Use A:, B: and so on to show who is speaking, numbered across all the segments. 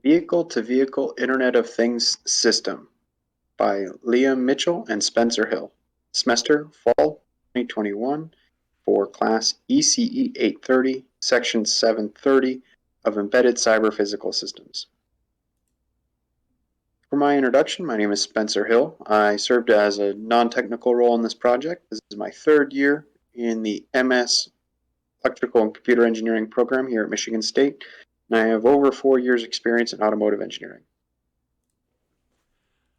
A: Vehicle-to-Vehicle Internet of Things System by Liam Mitchell and Spencer Hill. Semester Fall 2021 for Class ECE 830, Section 730 of Embedded Cyber Physical Systems. For my introduction, my name is Spencer Hill. I served as a non-technical role in this project. This is my third year in the MS Electrical and Computer Engineering program here at Michigan State, and I have over 4 years experience in automotive engineering.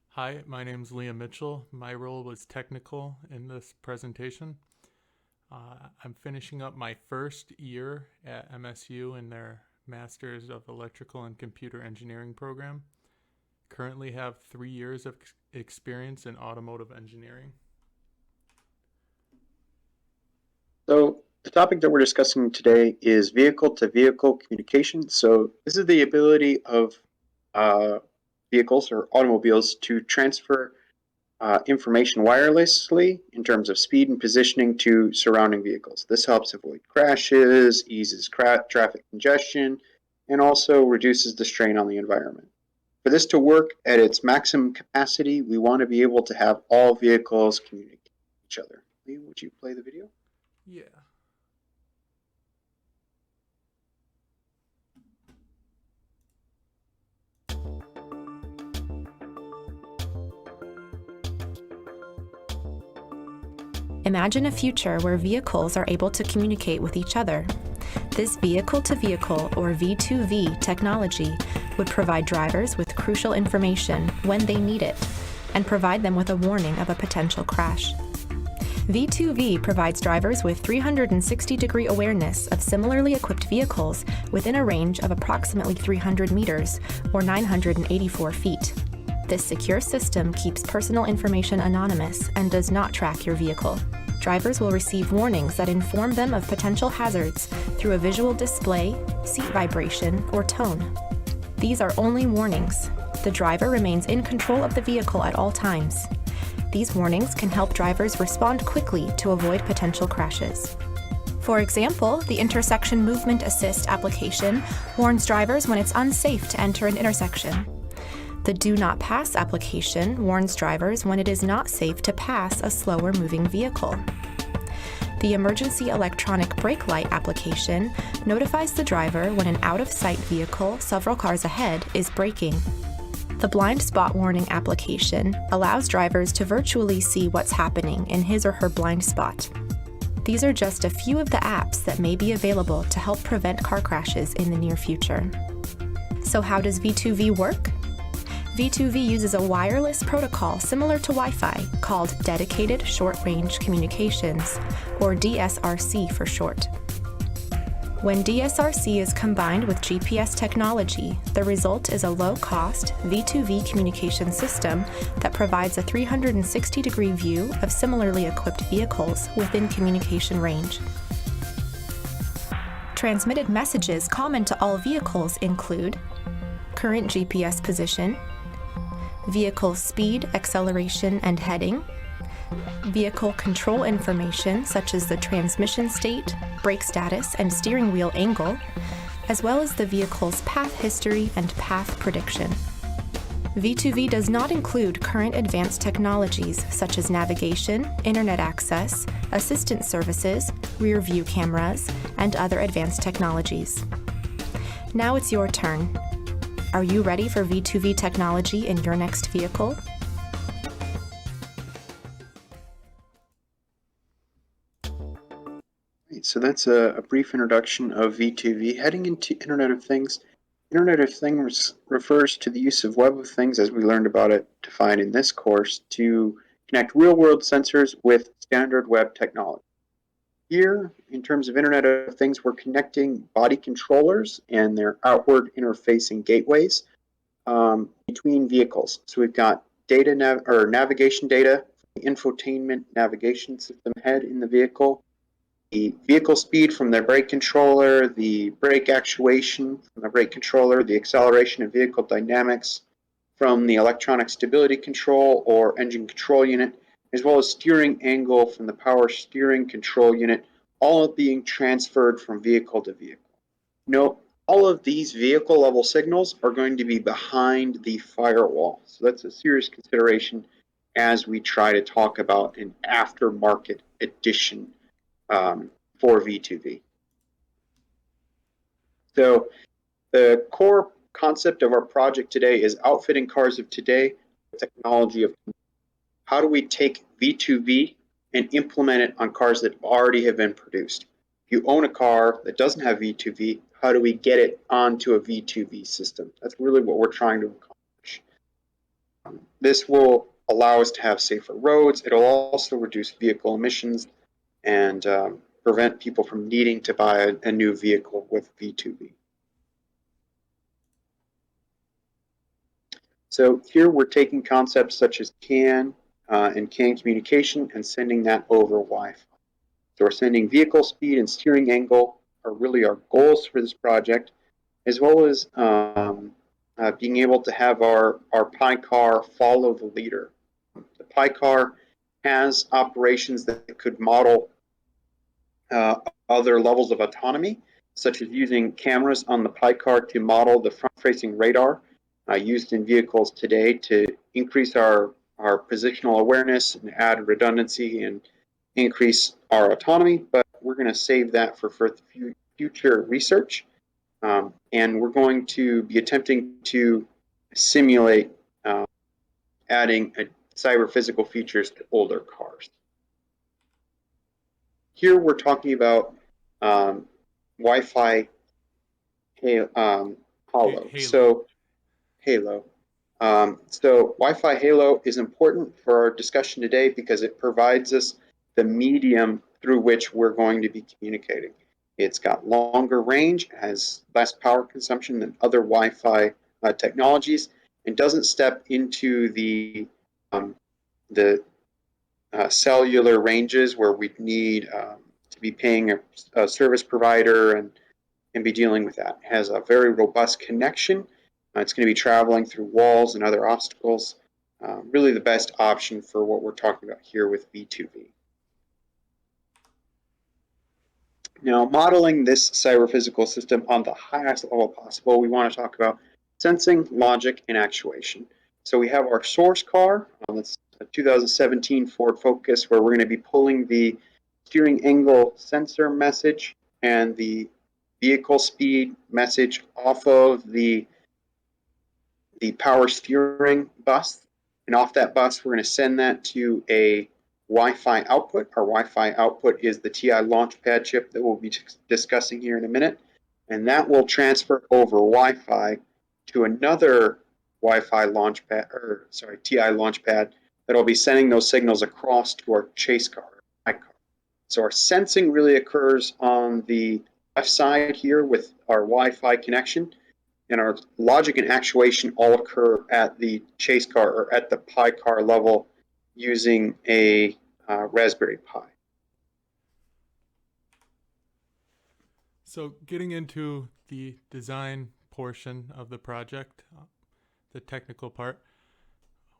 B: Hi, my name is Liam Mitchell. My role was technical in this presentation. I'm finishing up my first year at MSU in their Masters of Electrical and Computer Engineering program. Currently have 3 years of experience in automotive engineering.
A: So the topic that we're discussing today is vehicle-to-vehicle communication. So this is the ability of vehicles or automobiles to transfer information wirelessly in terms of speed and positioning to surrounding vehicles. This helps avoid crashes, eases traffic congestion, and also reduces the strain on the environment. For this to work at its maximum capacity, we want to be able to have all vehicles communicate with each other. Lee, would you play the video?
B: Yeah.
C: Imagine a future where vehicles are able to communicate with each other. This vehicle-to-vehicle, or V2V, technology would provide drivers with crucial information when they need it, and provide them with a warning of a potential crash. V2V provides drivers with 360-degree awareness of similarly equipped vehicles within a range of approximately 300 meters, or 984 feet. This secure system keeps personal information anonymous and does not track your vehicle. Drivers will receive warnings that inform them of potential hazards through a visual display, seat vibration, or tone. These are only warnings. The driver remains in control of the vehicle at all times. These warnings can help drivers respond quickly to avoid potential crashes. For example, the Intersection Movement Assist application warns drivers when it's unsafe to enter an intersection. The Do Not Pass application warns drivers when it is not safe to pass a slower moving vehicle. The Emergency Electronic Brake Light application notifies the driver when an out-of-sight vehicle several cars ahead is braking. The Blind Spot Warning application allows drivers to virtually see what's happening in his or her blind spot. These are just a few of the apps that may be available to help prevent car crashes in the near future. So how does V2V work? V2V uses a wireless protocol similar to Wi-Fi called Dedicated Short-Range Communications, or DSRC for short. When DSRC is combined with GPS technology, the result is a low-cost V2V communication system that provides a 360-degree view of similarly equipped vehicles within communication range. Transmitted messages common to all vehicles include current GPS position, vehicle speed, acceleration, and heading, vehicle control information such as the transmission state, brake status, and steering wheel angle, as well as the vehicle's path history and path prediction. V2V does not include current advanced technologies such as navigation, internet access, assistance services, rear view cameras, and other advanced technologies. Now it's your turn. Are you ready for V2V technology in your next vehicle?
A: So that's a brief introduction of V2V. Heading into Internet of Things. Internet of Things refers to the use of Web of Things, as we learned about it defined in this course, to connect real-world sensors with standard web technology. Here, in terms of Internet of Things, we're connecting body controllers and their outward interfacing gateways between vehicles. So we've got data navigation data, the infotainment navigation system head in the vehicle, the vehicle speed from the brake controller, the brake actuation from the brake controller, the acceleration and vehicle dynamics from the electronic stability control or engine control unit, as well as steering angle from the power steering control unit, all being transferred from vehicle to vehicle. Note, all of these vehicle level signals are going to be behind the firewall. So that's a serious consideration as we try to talk about an aftermarket edition for V2V. So the core concept of our project today is outfitting cars of today with technology of tomorrow. How do we take V2V and implement it on cars that already have been produced? If you own a car that doesn't have V2V, how do we get it onto a V2V system? That's really what we're trying to accomplish. This will allow us to have safer roads. It'll also reduce vehicle emissions and prevent people from needing to buy a new vehicle with V2V. So here we're taking concepts such as CAN and CAN communication and sending that over Wi-Fi. So we're sending vehicle speed and steering angle are really our goals for this project, as well as being able to have our PiCar follow the leader. The PiCar has operations that could model other levels of autonomy, such as using cameras on the PiCar to model the front-facing radar used in vehicles today to increase our positional awareness and add redundancy and increase our autonomy, but we're going to save that for future research. And we're going to be attempting to simulate adding cyber physical features to older cars. Here we're talking about Wi-Fi Halo. So Halo. So Wi-Fi Halo is important for our discussion today because it provides us the medium through which we're going to be communicating. It's got longer range, has less power consumption than other Wi-Fi technologies, and doesn't step into the cellular ranges where we'd need to be paying a service provider and be dealing with that. It has a very robust connection. It's going to be traveling through walls and other obstacles. Really the best option for what we're talking about here with V2V. Now, modeling this cyber physical system on the highest level possible, we want to talk about sensing, logic, and actuation. So we have our source car. That's a 2017 Ford Focus, where we're going to be pulling the steering angle sensor message and the vehicle speed message off of the power steering bus. And off that bus, we're going to send that to a Wi-Fi output. Our Wi-Fi output is the TI Launchpad chip that we'll be discussing here in a minute. And that will transfer over Wi-Fi to another Wi-Fi launchpad, TI Launchpad, that'll be sending those signals across to our chase car. So our sensing really occurs on the left side here with our Wi-Fi connection, and our logic and actuation all occur at the chase car or at the PiCar level using a Raspberry Pi.
B: So getting into the design portion of the project, the technical part,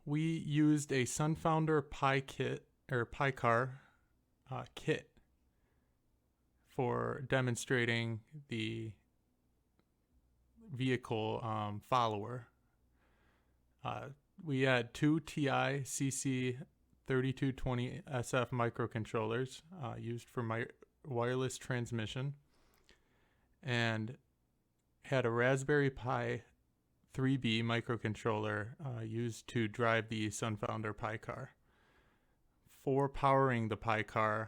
B: we used a Sunfounder PiCar kit for demonstrating the vehicle follower. We had two TI CC 3220 SF microcontrollers used for my wireless transmission, and had a Raspberry Pi 3B microcontroller used to drive the Sunfounder PiCar. For powering the PiCar,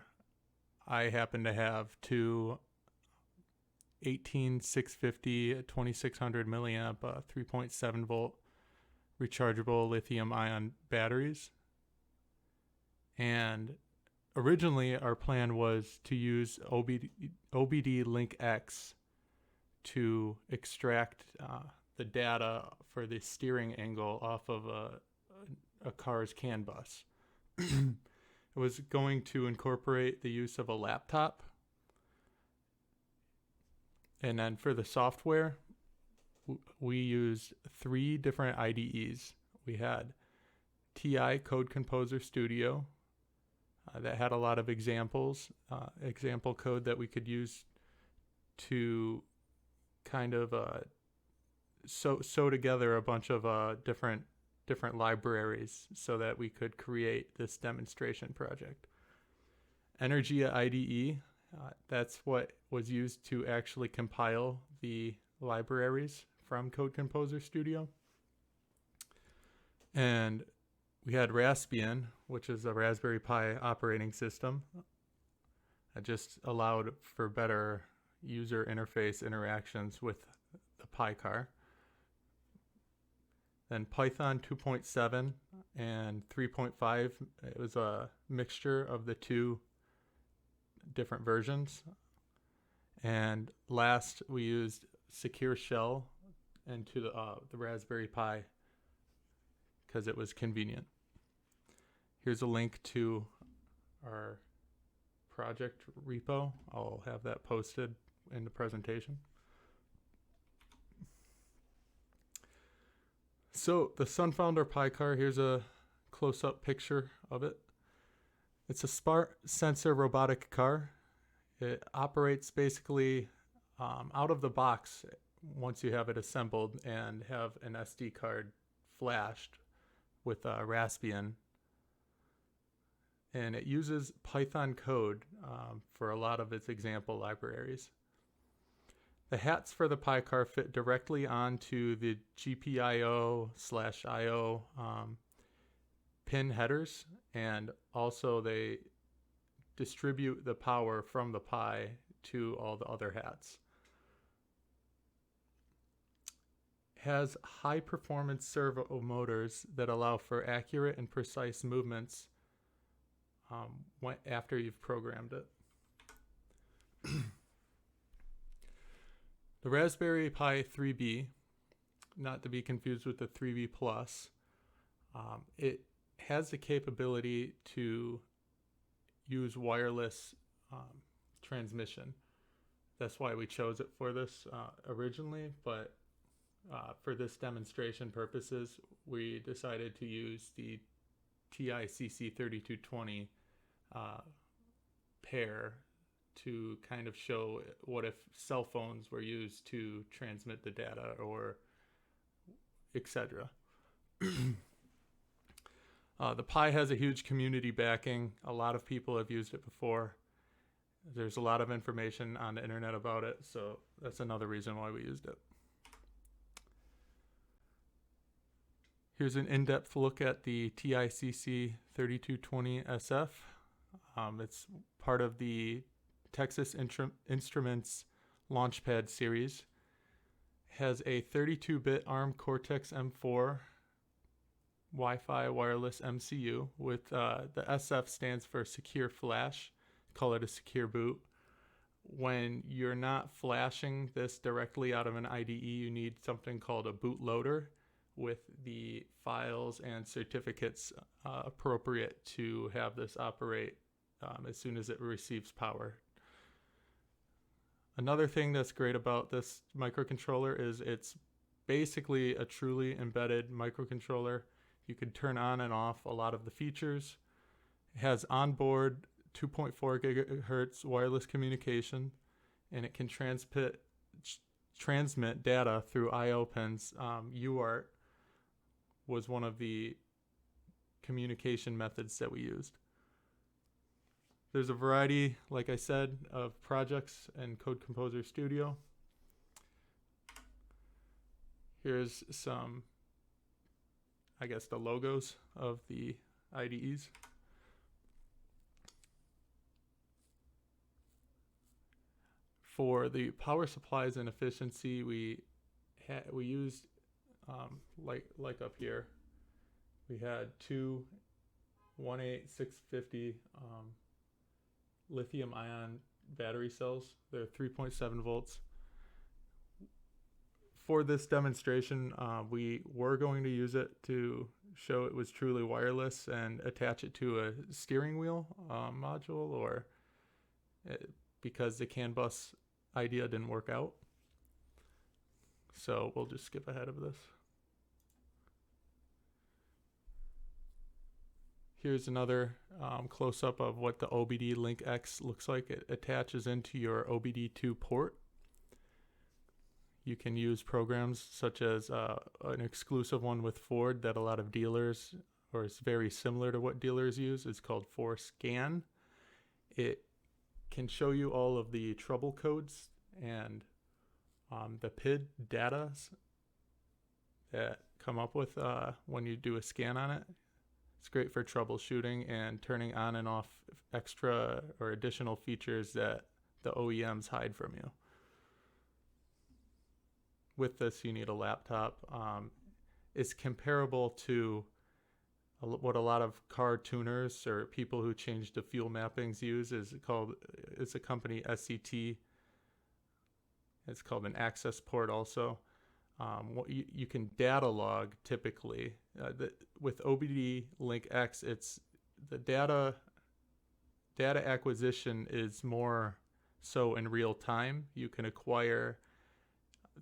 B: I happen to have two 18650 2600 milliamp 3.7 volt rechargeable lithium ion batteries. And originally our plan was to use OBDLinkEx to extract the data for the steering angle off of a car's CAN bus. It was going to incorporate the use of a laptop. And then for the software, we used 3 different IDEs. We had TI Code Composer Studio that had a lot of example code that we could use to kind of sew together a bunch of different libraries so that we could create this demonstration project. Energia IDE, that's what was used to actually compile the libraries from Code Composer Studio. And we had Raspbian, which is a Raspberry Pi operating system. That just allowed for better user interface interactions with the PiCar. Then Python 2.7 and 3.5, it was a mixture of the two different versions. And last, we used Secure Shell into the Raspberry Pi because it was convenient. Here's a link to our project repo. I'll have that posted in the presentation. So the Sunfounder PiCar, here's a close-up picture of it. It's a smart sensor robotic car. It operates basically out of the box once you have it assembled and have an SD card flashed with Raspbian. And it uses Python code for a lot of its example libraries. The hats for the PiCar fit directly onto the GPIO/IO pin headers, and also they distribute the power from the Pi to all the other hats. Has high performance servo motors that allow for accurate and precise movements after you've programmed it. The Raspberry Pi 3B, not to be confused with the 3B Plus, it has the capability to use wireless transmission. That's why we chose it for this originally, but for this demonstration purposes, we decided to use the TICC3220 pair to kind of show what if cell phones were used to transmit the data or etc. The Pi has a huge community backing. A lot of people have used it before. There's a lot of information on the internet about it, so that's another reason why we used it. Here's an in-depth look at the TICC3220SF. It's part of the Texas Instruments Launchpad series. Has a 32-bit ARM Cortex-M4 Wi-Fi wireless MCU with the SF stands for Secure Flash. Call it a secure boot. When you're not flashing this directly out of an IDE, you need something called a bootloader with the files and certificates appropriate to have this operate as soon as it receives power. Another thing that's great about this microcontroller is it's basically a truly embedded microcontroller. You can turn on and off a lot of the features. It has onboard 2.4 gigahertz wireless communication, and it can transmit data through I/O pins. UART was one of the communication methods that we used. There's a variety, like I said, of projects in Code Composer Studio. Here's some, I guess, the logos of the IDEs. For the power supplies and efficiency, we used, like up here, we had two 18650 lithium ion battery cells. They're 3.7 volts. For this demonstration, we were going to use it to show it was truly wireless and attach it to a steering wheel module, or because the CAN bus idea didn't work out. So we'll just skip ahead of this. Here's another close-up of what the OBDLinkEx looks like. It attaches into your OBD2 port. You can use programs such as an exclusive one with Ford that a lot of dealers, or is very similar to what dealers use. It's called ForScan. It can show you all of the trouble codes and the PID data that come up with when you do a scan on it. It's great for troubleshooting and turning on and off extra or additional features that the OEMs hide from you. With this, you need a laptop. It's comparable to what a lot of car tuners or people who change the fuel mappings use. It's a company, SCT. It's called an access port also. You can data log typically. With OBDLinkEx, it's the data acquisition is more so in real time. You can acquire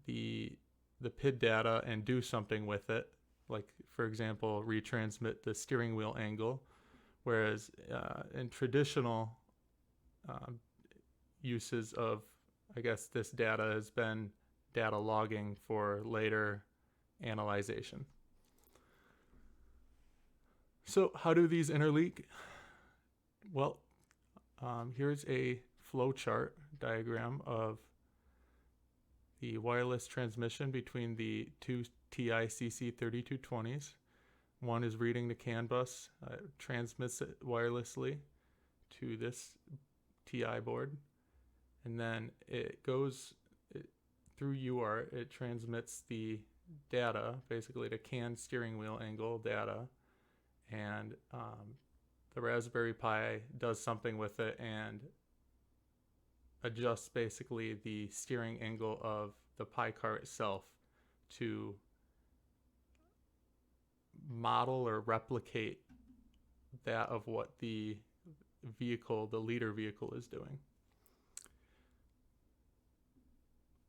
B: the PID data and do something with it, like for example retransmit the steering wheel angle, whereas in traditional uses of, I guess, this data has been data logging for later analyzation. So how do these interleak? Well, here's a flow chart diagram of the wireless transmission between the two TI CC3220s. One is reading the CAN bus, transmits it wirelessly to this TI board, and then it goes through UART. It transmits the data, basically the CAN steering wheel angle data, and the Raspberry Pi does something with it and adjusts basically the steering angle of the PiCar itself to model or replicate that of what the leader vehicle is doing.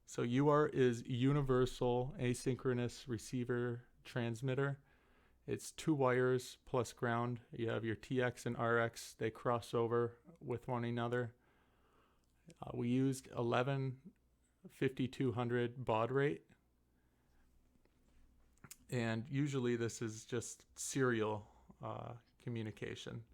B: So UART is Universal Asynchronous Receiver Transmitter. It's 2 wires plus ground. You have your TX and RX. They cross over with one another. We used 115200 baud rate, and usually this is just serial communication.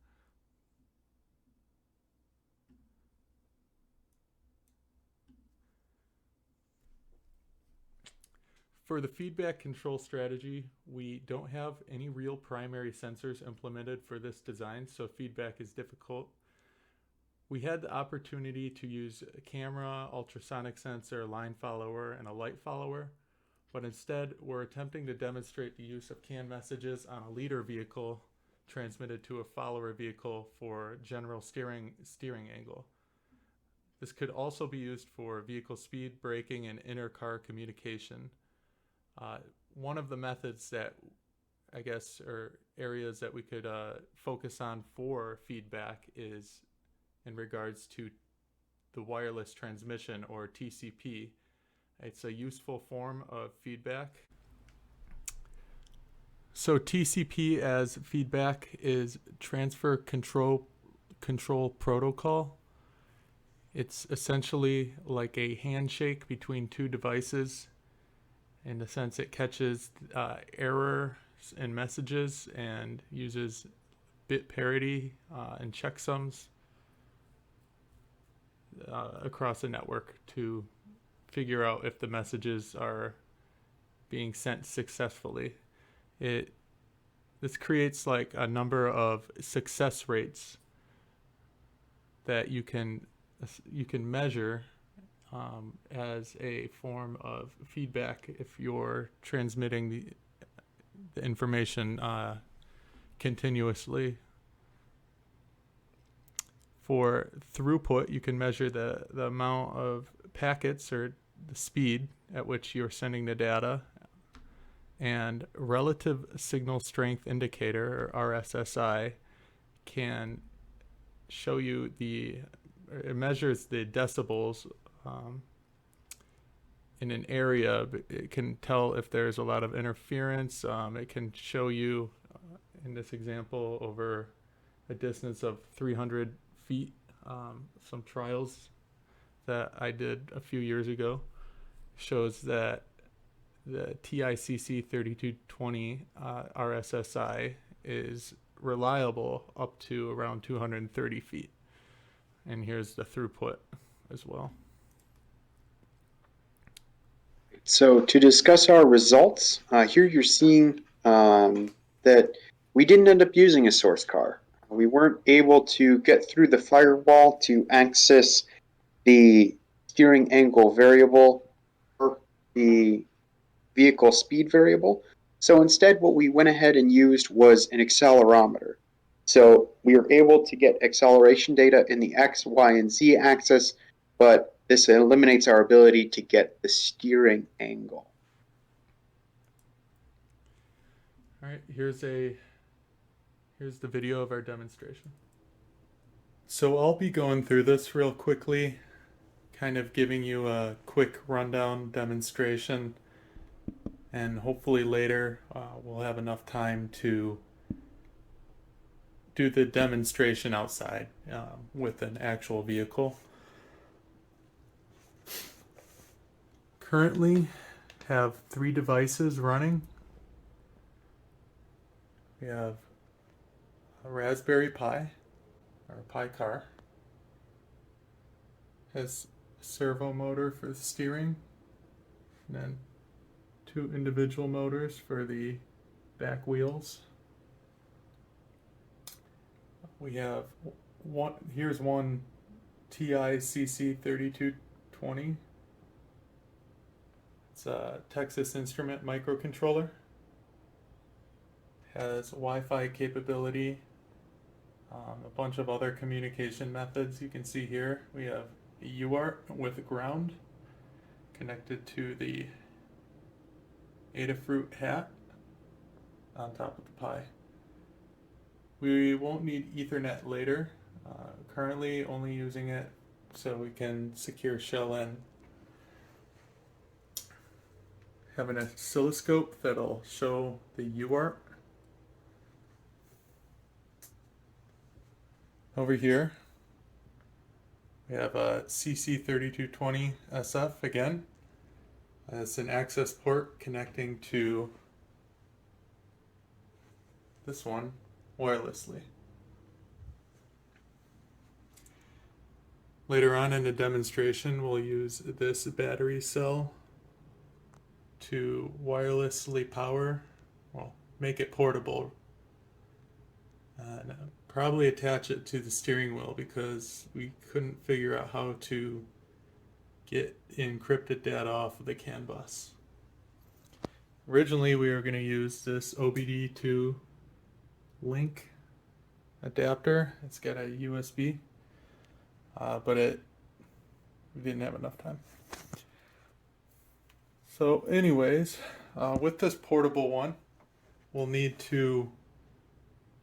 B: For the feedback control strategy, we don't have any real primary sensors implemented for this design, so feedback is difficult. We had the opportunity to use a camera, ultrasonic sensor, line follower, and a light follower, but instead we're attempting to demonstrate the use of CAN messages on a leader vehicle transmitted to a follower vehicle for general steering angle. This could also be used for vehicle speed, braking, and inter-car communication. One of the methods that, I guess, or areas that we could focus on for feedback is in regards to the wireless transmission, or TCP. It's a useful form of feedback. So TCP as feedback is Transfer Control Protocol. It's essentially like a handshake between two devices. In the sense, it catches errors in messages and uses bit parity and checksums across a network to figure out if the messages are being sent successfully. This creates like a number of success rates that you can measure as a form of feedback if you're transmitting the information continuously. For throughput, you can measure the amount of packets or the speed at which you're sending the data. And relative signal strength indicator, or RSSI, can show you it measures the decibels in an area. It can tell if there's a lot of interference. It can show you, in this example, over a distance of 300 feet, some trials that I did a few years ago, shows that the TICC 3220 RSSI is reliable up to around 230 feet. And here's the throughput as well.
A: So to discuss our results, here you're seeing that we didn't end up using a source car. We weren't able to get through the firewall to access the steering angle variable or the vehicle speed variable. So instead, what we went ahead and used was an accelerometer. So we were able to get acceleration data in the X, Y, and Z axis, but this eliminates our ability to get the steering angle.
B: All right, here's the video of our demonstration. So I'll be going through this real quickly, kind of giving you a quick rundown demonstration, and hopefully later we'll have enough time to do the demonstration outside with an actual vehicle. Currently have 3 devices running. We have a Raspberry Pi, or PiCar. Has a servo motor for the steering, and then 2 individual motors for the back wheels. We have here's one TICC 3220. It's a Texas Instrument microcontroller. Has Wi-Fi capability, a bunch of other communication methods you can see here. We have a UART with ground connected to the Adafruit hat on top of the Pi. We won't need Ethernet later. Currently only using it so we can secure shell in. Have an oscilloscope that'll show the UART. Over here we have a CC3220 SF again. It's an access port connecting to this one wirelessly. Later on in the demonstration, we'll use this battery cell to wirelessly power, well, make it portable, and probably attach it to the steering wheel because we couldn't figure out how to get encrypted data off of the CAN bus. Originally, we were going to use this OBD2 link adapter. It's got a USB, but we didn't have enough time. So anyways, with this portable one, we'll need to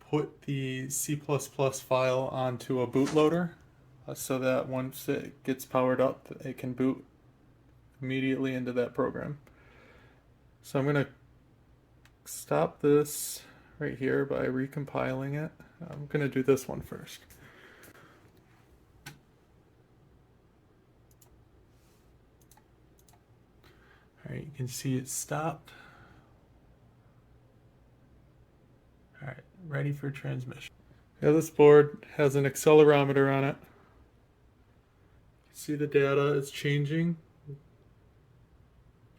B: put the C++ file onto a bootloader so that once it gets powered up, it can boot immediately into that program. So I'm going to stop this right here by recompiling it. I'm going to do this one first. Alright, you can see it stopped. Alright, ready for transmission. Yeah, this board has an accelerometer on it. You can see the data is changing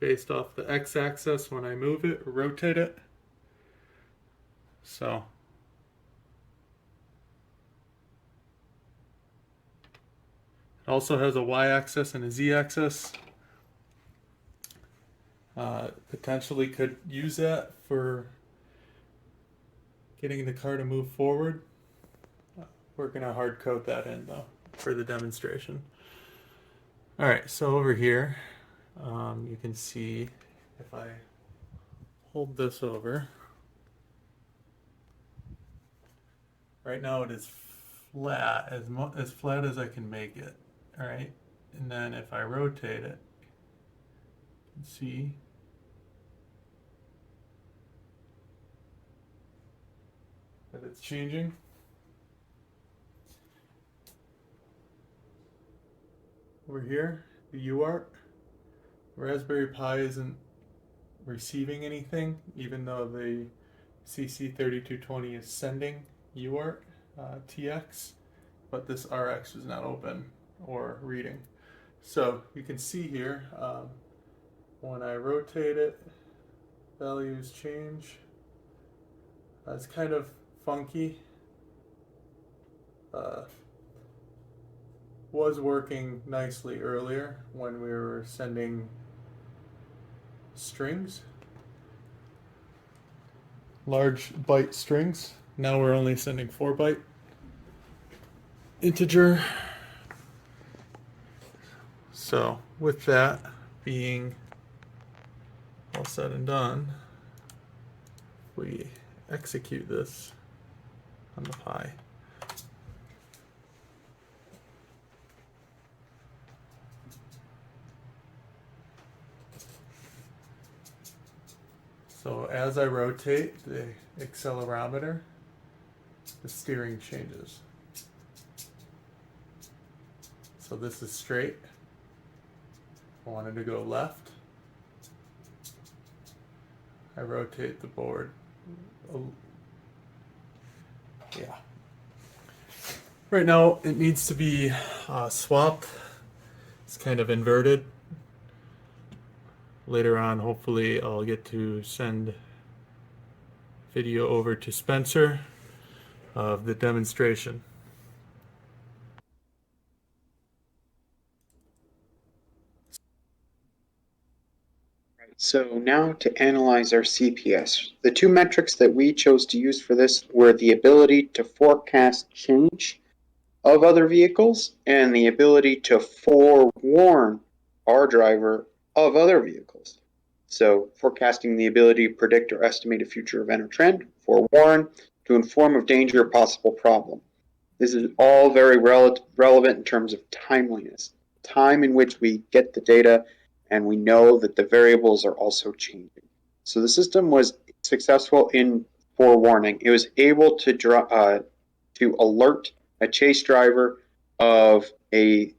B: based off the x-axis when I move it or rotate it. So it also has a y-axis and a z-axis. Potentially could use that for getting the car to move forward. We're going to hard code that in though for the demonstration. Alright, so over here you can see if I hold this over. Right now it is flat, as flat as I can make it. Alright, and then if I rotate it, you can see that it's changing. Over here, the UART, Raspberry Pi isn't receiving anything, even though the CC3220 is sending UART TX, but this RX is not open or reading. So you can see here, when I rotate it, values change. It's kind of funky. Was working nicely earlier when we were sending strings, large byte strings. Now we're only sending 4-byte integer. So with that being all said and done, we execute this on the Pi. So as I rotate the accelerometer, the steering changes. So this is straight. I wanted to go left. I rotate the board. Yeah. Right now it needs to be swapped. It's kind of inverted. Later on, hopefully, I'll get to send video over to Spencer of the demonstration.
A: So now to analyze our CPS. The two metrics that we chose to use for this were the ability to forecast change of other vehicles and the ability to forewarn our driver of other vehicles. So forecasting the ability to predict or estimate a future event or trend, forewarn, to inform of danger or possible problem. This is all very relevant in terms of timeliness, time in which we get the data and we know that the variables are also changing. So the system was successful in forewarning. It was able to alert a chase driver of a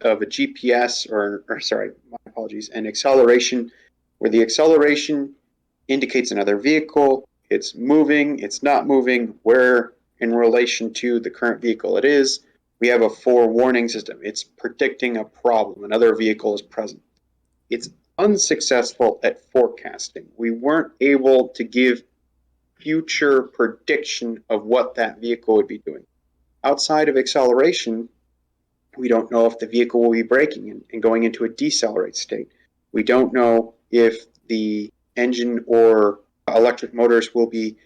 A: GPS or sorry, my apologies, an acceleration where the acceleration indicates another vehicle. It's moving, it's not moving, where in relation to the current vehicle it is. We have a forewarning system. It's predicting a problem. Another vehicle is present. It's unsuccessful at forecasting. We weren't able to give future prediction of what that vehicle would be doing. Outside of acceleration, we don't know if the vehicle will be braking and going into a decelerate state. We don't know if the engine or electric motors will be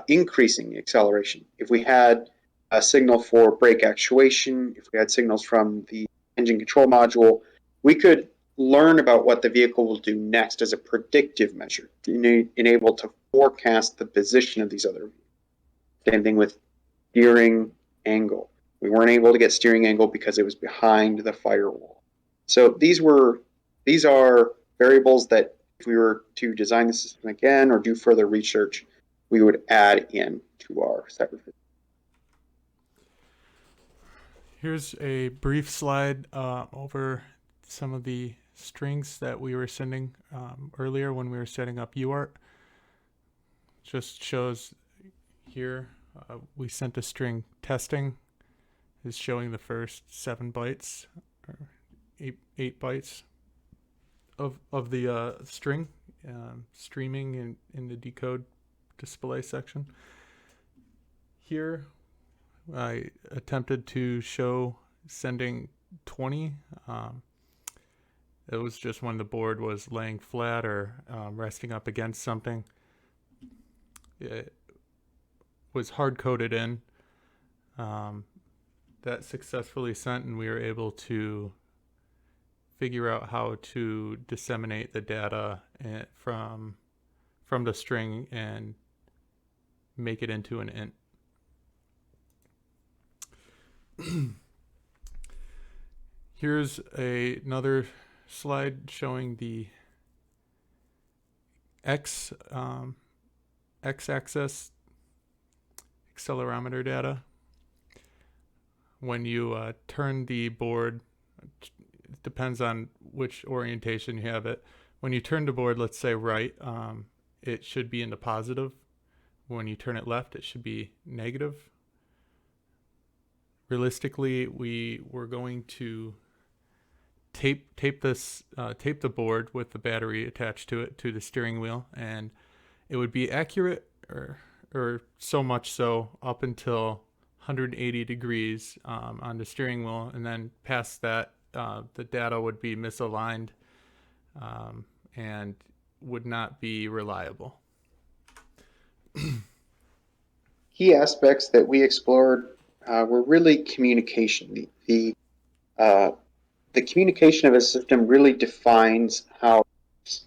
A: increasing acceleration. If we had a signal for brake actuation, if we had signals from the engine control module, we could learn about what the vehicle will do next as a predictive measure, enable to forecast the position of these other vehicles. Same thing with steering angle. We weren't able to get steering angle because it was behind the firewall. So these are variables that if we were to design the system again or do further research, we would add in to our set review.
B: Here's a brief slide over some of the strings that we were sending earlier when we were setting up UART. Just shows here we sent a string testing is showing the first 7 bytes or 8 bytes of the string streaming in the decode display section. Here I attempted to show sending 20. It was just when the board was laying flat or resting up against something. It was hard-coded in. That successfully sent, and we were able to figure out how to disseminate the data from the string and make it into an int. Here's another slide showing the x-axis accelerometer data. When you turn the board it depends on which orientation you have it. When you turn the board, let's say right, it should be in the positive. When you turn it left, it should be negative. Realistically, we're going to tape the board with the battery attached to it to the steering wheel, and it would be accurate or so much so up until 180 degrees on the steering wheel, and then past that the data would be misaligned and would not be reliable.
A: Key aspects that we explored were really communication. The communication of a system really defines how it works.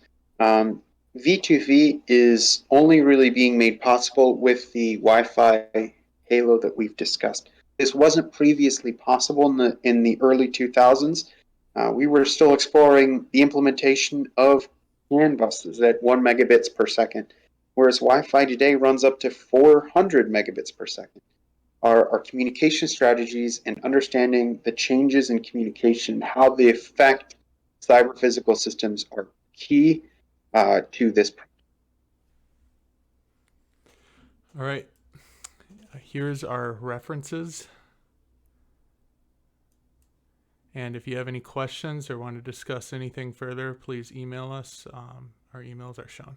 A: V2V is only really being made possible with the Wi-Fi halo that we've discussed. This wasn't previously possible in the early 2000s. We were still exploring the implementation of CAN buses at 1 megabits per second, whereas Wi-Fi today runs up to 400 megabits per second. Our communication strategies and understanding the changes in communication, how they affect cyber physical systems are key to this.
B: All right, here's our references. And if you have any questions or want to discuss anything further, please email us. Our emails are shown.